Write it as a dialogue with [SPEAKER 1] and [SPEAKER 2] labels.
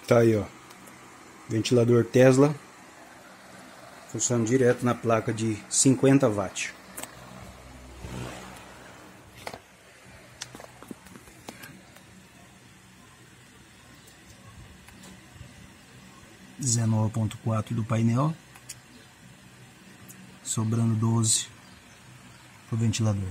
[SPEAKER 1] Tá aí, ó. Ventilador Tesla. Funcionando direto na placa de 50 watts. (19.4) do painel. Sobrando 12 pro ventilador.